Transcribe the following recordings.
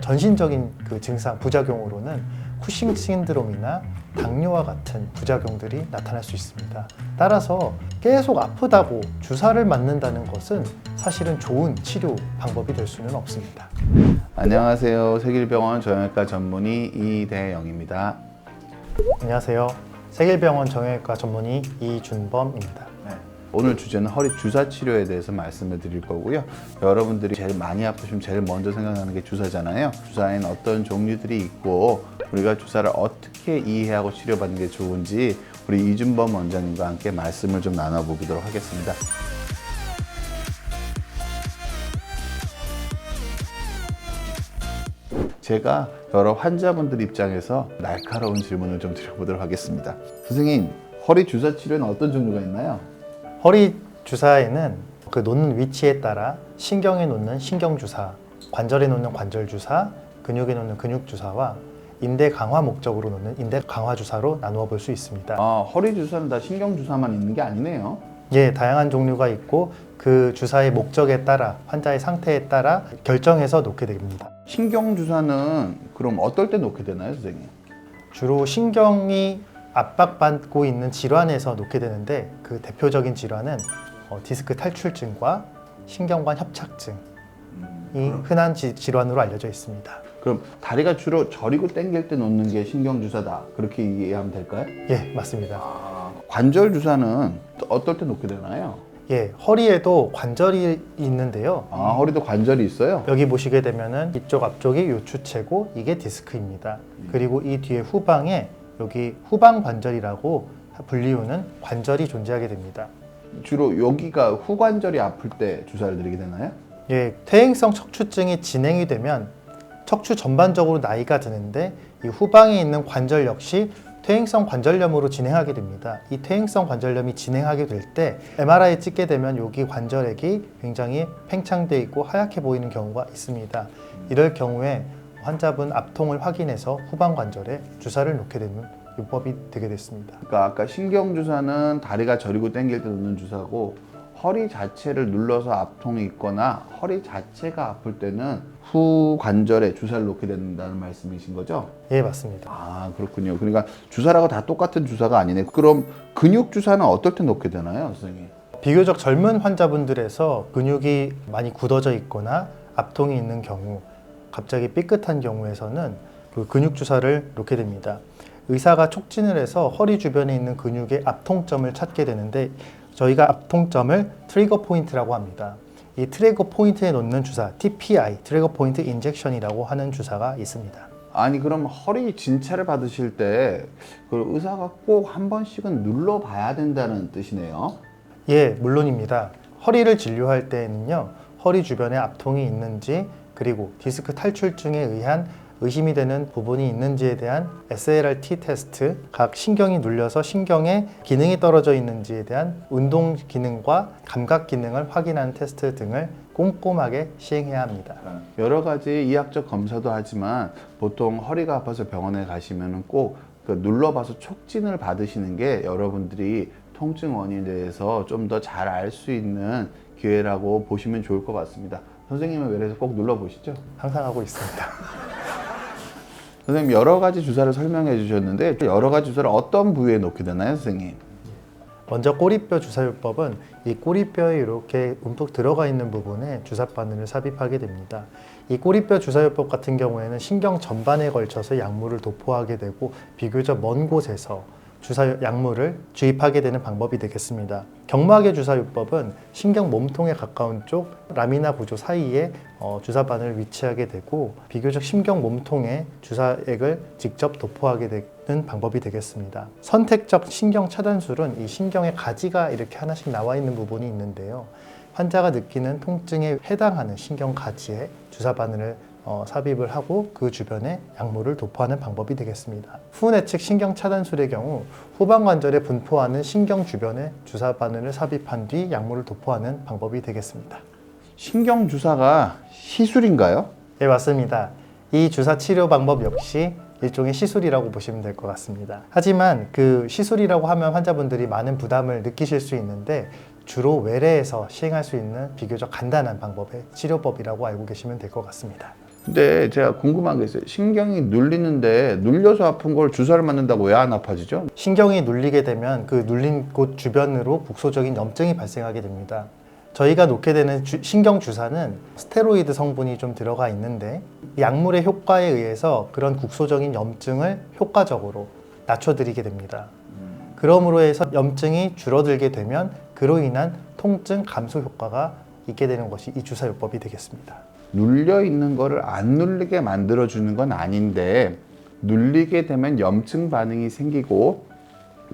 전신적인 그 증상, 부작용으로는 쿠싱 신드롬이나 당뇨와 같은 부작용들이 나타날 수 있습니다. 따라서 계속 아프다고 주사를 맞는다는 것은 사실은 좋은 치료 방법이 될 수는 없습니다. 안녕하세요. 세길병원 정형외과 전문의 이대영입니다. 안녕하세요. 세길병원 정형외과 전문의 이준범입니다. 오늘 주제는 허리 주사 치료에 대해서 말씀을 드릴 거고요. 여러분들이 제일 많이 아프시면 제일 먼저 생각나는 게 주사잖아요. 주사에는 어떤 종류들이 있고 우리가 주사를 어떻게 이해하고 치료받는 게 좋은지 우리 이준범 원장님과 함께 말씀을 좀 나눠보도록 하겠습니다. 제가 여러 환자분들 입장에서 날카로운 질문을 좀 드려보도록 하겠습니다. 선생님, 허리 주사 치료는 어떤 종류가 있나요? 허리 주사에는 그 놓는 위치에 따라 신경에 놓는 신경 주사, 관절에 놓는 관절 주사, 근육에 놓는 근육 주사와 인대 강화 목적으로 놓는 인대 강화 주사로 나누어 볼 수 있습니다. 허리 주사는 다 신경 주사만 있는 게 아니네요. 예, 다양한 종류가 있고 그 주사의 목적에 따라 환자의 상태에 따라 결정해서 놓게 됩니다. 신경 주사는 그럼 어떨 때 놓게 되나요, 선생님? 주로 신경이 압박받고 있는 질환에서 놓게 되는데 그 대표적인 질환은 디스크 탈출증과 신경관 협착증이 흔한 질환으로 알려져 있습니다. 그럼 다리가 주로 저리고 당길 때 놓는 게 신경 주사다, 그렇게 이해하면 될까요? 예, 맞습니다. 관절 주사는 어떨 때 놓게 되나요? 예, 허리에도 관절이 있는데요. 허리도 관절이 있어요? 여기 보시게 되면은 이쪽 앞쪽이 요추체고 이게 디스크입니다. 그리고 이 뒤에 후방에 여기 후방 관절이라고 불리우는 관절이 존재하게 됩니다. 주로 여기가 후관절이 아플 때 주사를 드리게 되나요? 예, 퇴행성 척추증이 진행이 되면 척추 전반적으로 나이가 드는데 이 후방에 있는 관절 역시 퇴행성 관절염으로 진행하게 됩니다. 이 퇴행성 관절염이 진행하게 될 때 MRI 찍게 되면 여기 관절액이 굉장히 팽창되어 있고 하얗게 보이는 경우가 있습니다. 이럴 경우에 환자분 압통을 확인해서 후방 관절에 주사를 놓게 되는 요법이 되게 됐습니다. 그러니까 아까 신경 주사는 다리가 저리고 당길 때 놓는 주사고 허리 자체를 눌러서 압통이 있거나 허리 자체가 아플 때는 후 관절에 주사를 놓게 된다는 말씀이신 거죠? 예, 맞습니다. 그렇군요. 그러니까 주사라고 다 똑같은 주사가 아니네. 그럼 근육 주사는 어떨 때 놓게 되나요, 선생님? 비교적 젊은 환자분들에서 근육이 많이 굳어져 있거나 압통이 있는 경우, 갑자기 삐끗한 경우에서는 그 근육 주사를 놓게 됩니다. 의사가 촉진을 해서 허리 주변에 있는 근육의 압통점을 찾게 되는데 저희가 압통점을 트리거 포인트라고 합니다. 이 트리거 포인트에 놓는 주사, TPI, 트리거 포인트 인젝션이라고 하는 주사가 있습니다. 아니 그럼 허리 진찰을 받으실 때 그 의사가 꼭 한 번씩은 눌러봐야 된다는 뜻이네요. 예, 물론입니다. 허리를 진료할 때에는요, 허리 주변에 압통이 있는지 그리고 디스크 탈출증에 의한 의심이 되는 부분이 있는지에 대한 SLRT 테스트, 각 신경이 눌려서 신경의 기능이 떨어져 있는지에 대한 운동 기능과 감각 기능을 확인하는 테스트 등을 꼼꼼하게 시행해야 합니다. 여러 가지 이학적 검사도 하지만 보통 허리가 아파서 병원에 가시면 꼭 그 눌러봐서 촉진을 받으시는 게 여러분들이 통증 원인에 대해서 좀 더 잘 알 수 있는 기회라고 보시면 좋을 것 같습니다. 선생님은 그래서 꼭 눌러보시죠? 항상 하고 있습니다. 선생님 여러 가지 주사를 설명해 주셨는데 여러 가지 주사를 어떤 부위에 놓게 되나요, 선생님? 먼저 꼬리뼈 주사요법은 이 꼬리뼈에 이렇게 움푹 들어가 있는 부분에 주사 바늘을 삽입하게 됩니다. 이 꼬리뼈 주사요법 같은 경우에는 신경 전반에 걸쳐서 약물을 도포하게 되고 비교적 먼 곳에서 주사 약물을 주입하게 되는 방법이 되겠습니다. 경막의 주사요법은 신경 몸통에 가까운 쪽 라미나 부조 사이에 주사 바늘을 위치하게 되고 비교적 신경 몸통에 주사액을 직접 도포하게 되는 방법이 되겠습니다. 선택적 신경 차단술은 이 신경의 가지가 이렇게 하나씩 나와 있는 부분이 있는데요. 환자가 느끼는 통증에 해당하는 신경 가지에 주사 바늘을 삽입을 하고 그 주변에 약물을 도포하는 방법이 되겠습니다. 후내측 신경 차단술의 경우 후방 관절에 분포하는 신경 주변에 주사 바늘을 삽입한 뒤 약물을 도포하는 방법이 되겠습니다. 신경 주사가 시술인가요? 네, 맞습니다. 이 주사 치료 방법 역시 일종의 시술이라고 보시면 될 것 같습니다. 하지만 그 시술이라고 하면 환자분들이 많은 부담을 느끼실 수 있는데 주로 외래에서 시행할 수 있는 비교적 간단한 방법의 치료법이라고 알고 계시면 될 것 같습니다. 근데 제가 궁금한 게 있어요. 신경이 눌리는데 눌려서 아픈 걸 주사를 맞는다고 왜 안 아파지죠? 신경이 눌리게 되면 그 눌린 곳 주변으로 국소적인 염증이 발생하게 됩니다. 저희가 놓게 되는 신경 주사는 스테로이드 성분이 좀 들어가 있는데 약물의 효과에 의해서 그런 국소적인 염증을 효과적으로 낮춰드리게 됩니다. 그러므로 해서 염증이 줄어들게 되면 그로 인한 통증 감소 효과가 있게 되는 것이 이 주사요법이 되겠습니다. 눌려 있는 거를 안 눌리게 만들어 주는 건 아닌데 눌리게 되면 염증 반응이 생기고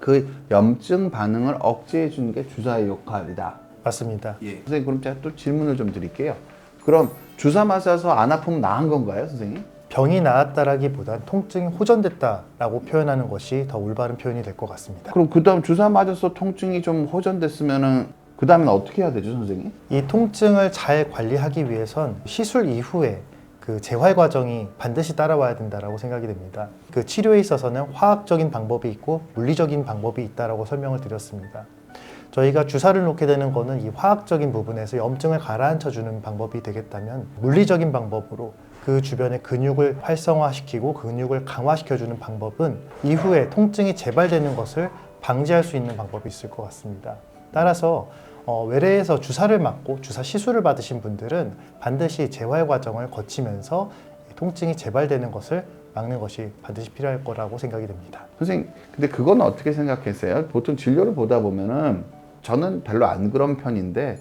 그 염증 반응을 억제해 주는 게 주사의 역할이다. 맞습니다. 선생님, 그럼 제가 또 질문을 좀 드릴게요. 그럼 주사 맞아서 안 아프면 나은 건가요, 선생님? 병이 나았다라기보단 통증이 호전됐다라고 표현하는 것이 더 올바른 표현이 될 것 같습니다. 그럼 그 다음 주사 맞아서 통증이 좀 호전됐으면은 그 다음엔 어떻게 해야 되죠, 선생님? 이 통증을 잘 관리하기 위해선 시술 이후에 그 재활 과정이 반드시 따라와야 된다라고 생각이 됩니다. 그 치료에 있어서는 화학적인 방법이 있고 물리적인 방법이 있다라고 설명을 드렸습니다. 저희가 주사를 놓게 되는 거는 이 화학적인 부분에서 염증을 가라앉혀 주는 방법이 되겠다면 물리적인 방법으로 그 주변의 근육을 활성화시키고 근육을 강화시켜 주는 방법은 이후에 통증이 재발되는 것을 방지할 수 있는 방법이 있을 것 같습니다. 따라서 외래에서 주사를 맞고 주사 시술을 받으신 분들은 반드시 재활 과정을 거치면서 통증이 재발되는 것을 막는 것이 반드시 필요할 거라고 생각이 됩니다. 선생님, 근데 그건 어떻게 생각하세요? 보통 진료를 보다 보면은 저는 별로 안 그런 편인데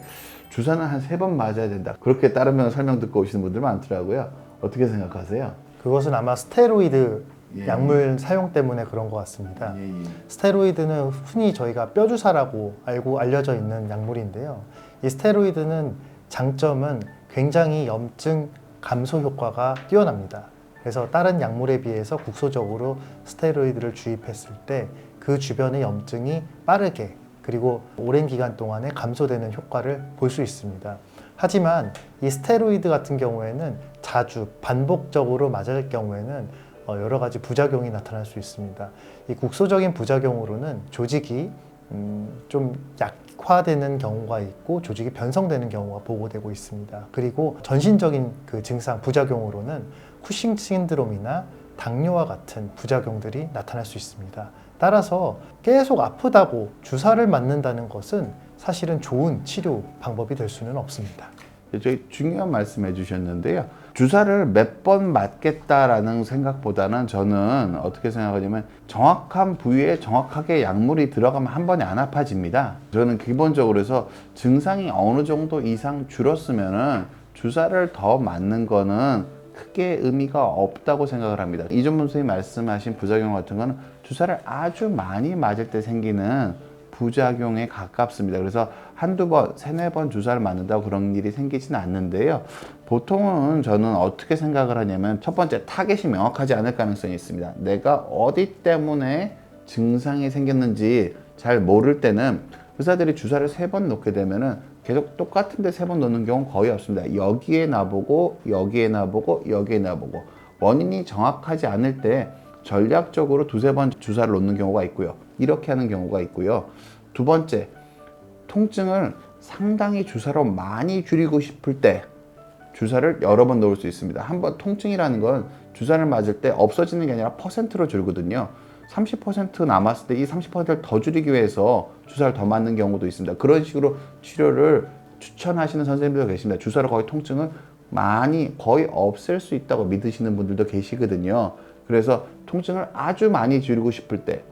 주사는 한 3번 맞아야 된다. 그렇게 다른 설명 듣고 오시는 분들 많더라고요. 어떻게 생각하세요? 그것은 아마 스테로이드 약물 사용 때문에 그런 것 같습니다. 스테로이드는 흔히 저희가 뼈주사라고 알려져 있는 약물인데요. 이 스테로이드는 장점은 굉장히 염증 감소 효과가 뛰어납니다. 그래서 다른 약물에 비해서 국소적으로 스테로이드를 주입했을 때 그 주변의 염증이 빠르게 그리고 오랜 기간 동안에 감소되는 효과를 볼 수 있습니다. 하지만 이 스테로이드 같은 경우에는 자주 반복적으로 맞을 경우에는 여러 가지 부작용이 나타날 수 있습니다. 이 국소적인 부작용으로는 조직이 좀 약화되는 경우가 있고 조직이 변성되는 경우가 보고되고 있습니다. 그리고 전신적인 그 증상 부작용으로는 쿠싱 신드롬이나 당뇨와 같은 부작용들이 나타날 수 있습니다. 따라서 계속 아프다고 주사를 맞는다는 것은 사실은 좋은 치료 방법이 될 수는 없습니다. 되게 중요한 말씀 해주셨는데요. 주사를 몇 번 맞겠다라는 생각보다는 저는 어떻게 생각하냐면 정확한 부위에 정확하게 약물이 들어가면 한 번에 안 아파집니다. 저는 기본적으로 해서 증상이 어느 정도 이상 줄었으면은 주사를 더 맞는 거는 크게 의미가 없다고 생각을 합니다. 이종문 선생님 말씀하신 부작용 같은 거는 주사를 아주 많이 맞을 때 생기는 부작용에 가깝습니다. 그래서 한두 번, 3-4번 주사를 맞는다고 그런 일이 생기지는 않는데요. 보통은 저는 어떻게 생각을 하냐면 첫 번째, 타겟이 명확하지 않을 가능성이 있습니다. 내가 어디 때문에 증상이 생겼는지 잘 모를 때는 의사들이 주사를 3번 놓게 되면은 계속 똑같은 데 3번 놓는 경우는 거의 없습니다. 여기에 놔보고 여기에 놔보고 여기에 놔보고 원인이 정확하지 않을 때 전략적으로 2-3번 주사를 놓는 경우가 있고요. 이렇게 하는 경우가 있고요. 두 번째, 통증을 상당히 주사로 많이 줄이고 싶을 때 주사를 여러 번 놓을 수 있습니다. 한번 통증이라는 건 주사를 맞을 때 없어지는 게 아니라 퍼센트로 줄거든요. 30% 남았을 때 이 30%를 더 줄이기 위해서 주사를 더 맞는 경우도 있습니다. 그런 식으로 치료를 추천하시는 선생님들도 계십니다. 주사로 거의 통증을 많이 거의 없앨 수 있다고 믿으시는 분들도 계시거든요. 그래서 통증을 아주 많이 줄이고 싶을 때,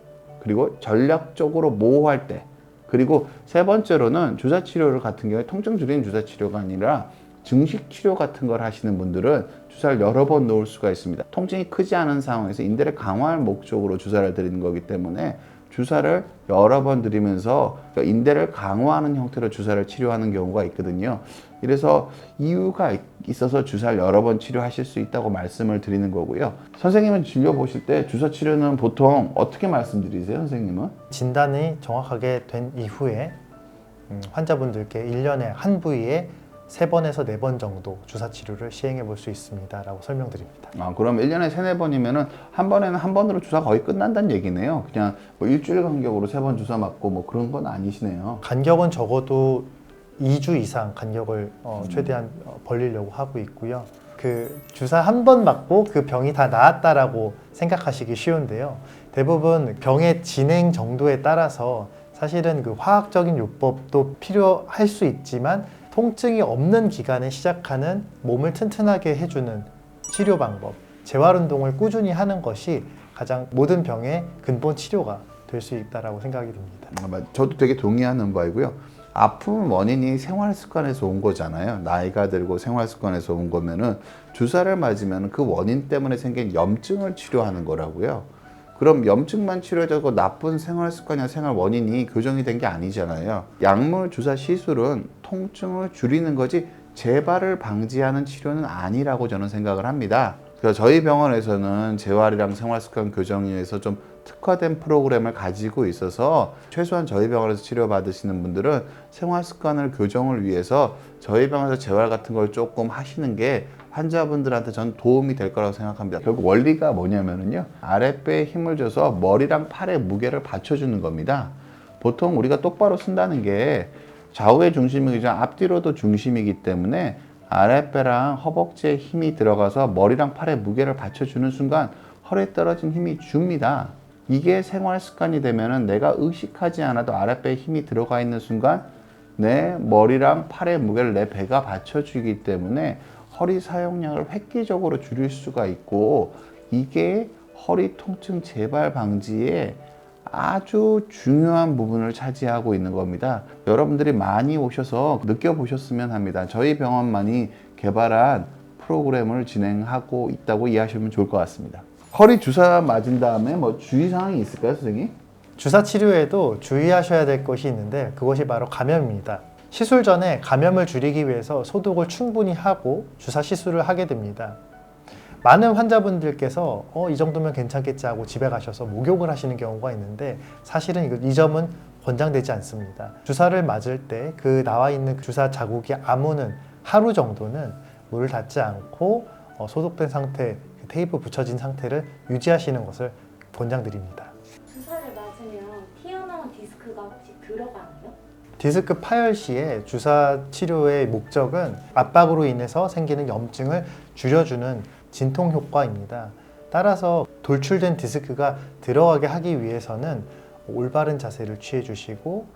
그리고 전략적으로 모호할 때, 그리고 3번째로는 주사 치료를 같은 경우에 통증 줄이는 주사 치료가 아니라 증식 치료 같은 걸 하시는 분들은 주사를 여러 번 놓을 수가 있습니다. 통증이 크지 않은 상황에서 인대를 강화할 목적으로 주사를 드리는 거기 때문에 주사를 여러 번 드리면서 인대를 강화하는 형태로 주사를 치료하는 경우가 있거든요. 그래서 이유가 있어서 주사를 여러 번 치료하실 수 있다고 말씀을 드리는 거고요. 선생님은 진료 보실 때 주사 치료는 보통 어떻게 말씀드리세요, 선생님은? 진단이 정확하게 된 이후에 환자분들께 1년에 한 부위에 3번에서 4번 정도 주사 치료를 시행해 볼 수 있습니다 라고 설명드립니다. 그럼 1년에 3-4번이면은 한 번에는 한 번으로 주사 거의 끝난다는 얘기네요. 그냥 뭐 일주일 간격으로 3번 주사 맞고 뭐 그런 건 아니시네요. 간격은 적어도 2주 이상 간격을 최대한 벌리려고 하고 있고요. 그 주사 한 번 맞고 그 병이 다 나았다라고 생각하시기 쉬운데요. 대부분 병의 진행 정도에 따라서 사실은 그 화학적인 요법도 필요할 수 있지만 통증이 없는 기간에 시작하는 몸을 튼튼하게 해주는 치료 방법, 재활 운동을 꾸준히 하는 것이 가장 모든 병의 근본 치료가 될 수 있다라고 생각이 듭니다. 저도 되게 동의하는 바이고요. 아픔 원인이 생활 습관에서 온 거잖아요. 나이가 들고 생활 습관에서 온 거면은 주사를 맞으면 그 원인 때문에 생긴 염증을 치료하는 거라고요. 그럼 염증만 치료되고 나쁜 생활 습관이나 생활 원인이 교정이 된 게 아니잖아요. 약물 주사 시술은 통증을 줄이는 거지 재발을 방지하는 치료는 아니라고 저는 생각을 합니다. 그래서 저희 병원에서는 재활이랑 생활 습관 교정에 위해서 좀 특화된 프로그램을 가지고 있어서 최소한 저희 병원에서 치료받으시는 분들은 생활 습관을 교정을 위해서 저희 병원에서 재활 같은 걸 조금 하시는 게 환자분들한테 전 도움이 될 거라고 생각합니다. 결국 원리가 뭐냐면요, 아랫배에 힘을 줘서 머리랑 팔의 무게를 받쳐주는 겁니다. 보통 우리가 똑바로 쓴다는 게 좌우의 중심이지만 앞뒤로도 중심이기 때문에 아랫배랑 허벅지에 힘이 들어가서 머리랑 팔의 무게를 받쳐주는 순간 허리에 떨어진 힘이 줍니다. 이게 생활 습관이 되면은 내가 의식하지 않아도 아랫배에 힘이 들어가 있는 순간 내 머리랑 팔의 무게를 내 배가 받쳐주기 때문에 허리 사용량을 획기적으로 줄일 수가 있고, 이게 허리 통증 재발 방지에 아주 중요한 부분을 차지하고 있는 겁니다. 여러분들이 많이 오셔서 느껴보셨으면 합니다. 저희 병원만이 개발한 프로그램을 진행하고 있다고 이해하시면 좋을 것 같습니다. 허리 주사 맞은 다음에 뭐 주의사항이 있을까요, 선생님? 주사 치료에도 주의하셔야 될 것이 있는데 그것이 바로 감염입니다. 시술 전에 감염을 줄이기 위해서 소독을 충분히 하고 주사 시술을 하게 됩니다. 많은 환자분들께서 이 정도면 괜찮겠지 하고 집에 가셔서 목욕을 하시는 경우가 있는데 사실은 이 점은 권장되지 않습니다. 주사를 맞을 때 그 나와 있는 주사 자국이 아무는 하루 정도는 물을 닿지 않고 소독된 상태, 테이프 붙여진 상태를 유지하시는 것을 권장드립니다. 주사를 맞으면 튀어나온 디스크가 혹시 들어가나요? 디스크 파열 시에 주사 치료의 목적은 압박으로 인해서 생기는 염증을 줄여주는 진통 효과입니다. 따라서 돌출된 디스크가 들어가게 하기 위해서는 올바른 자세를 취해 주시고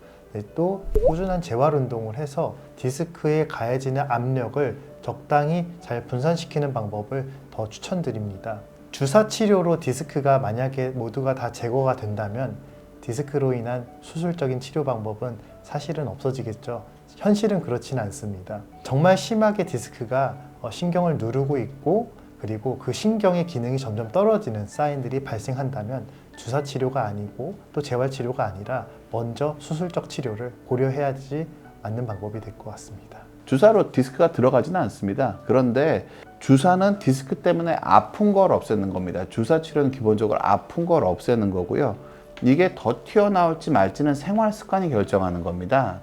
또 꾸준한 재활 운동을 해서 디스크에 가해지는 압력을 적당히 잘 분산시키는 방법을 더 추천드립니다. 주사 치료로 디스크가 만약에 모두가 다 제거가 된다면 디스크로 인한 수술적인 치료 방법은 사실은 없어지겠죠. 현실은 그렇지는 않습니다. 정말 심하게 디스크가 신경을 누르고 있고 그리고 그 신경의 기능이 점점 떨어지는 사인들이 발생한다면 주사 치료가 아니고 또 재활 치료가 아니라 먼저 수술적 치료를 고려해야지 맞는 방법이 될 것 같습니다. 주사로 디스크가 들어가지는 않습니다. 그런데 주사는 디스크 때문에 아픈 걸 없애는 겁니다. 주사 치료는 기본적으로 아픈 걸 없애는 거고요. 이게 더 튀어나올지 말지는 생활 습관이 결정하는 겁니다.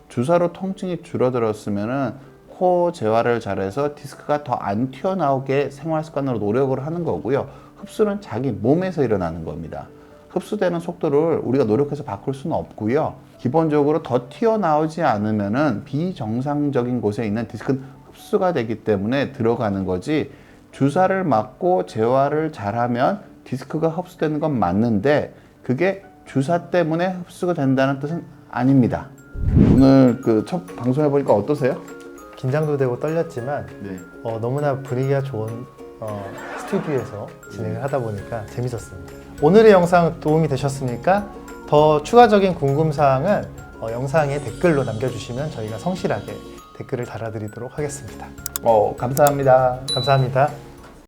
주사로 통증이 줄어들었으면은 코 재활을 잘해서 디스크가 더 안 튀어나오게 생활 습관으로 노력을 하는 거고요. 흡수는 자기 몸에서 일어나는 겁니다. 흡수되는 속도를 우리가 노력해서 바꿀 수는 없고요. 기본적으로 더 튀어나오지 않으면은 비정상적인 곳에 있는 디스크는 흡수가 되기 때문에 들어가는 거지, 주사를 맞고 재활을 잘하면 디스크가 흡수되는 건 맞는데 그게 주사 때문에 흡수가 된다는 뜻은 아닙니다. 오늘 그 첫 방송해 보니까 어떠세요? 긴장도 되고 떨렸지만 네. 너무나 분위기가 좋은 스튜디오에서 진행을 하다 보니까 재밌었습니다. 오늘의 영상 도움이 되셨습니까? 더 추가적인 궁금사항은 영상에 댓글로 남겨주시면 저희가 성실하게 댓글을 달아드리도록 하겠습니다. 감사합니다. 감사합니다.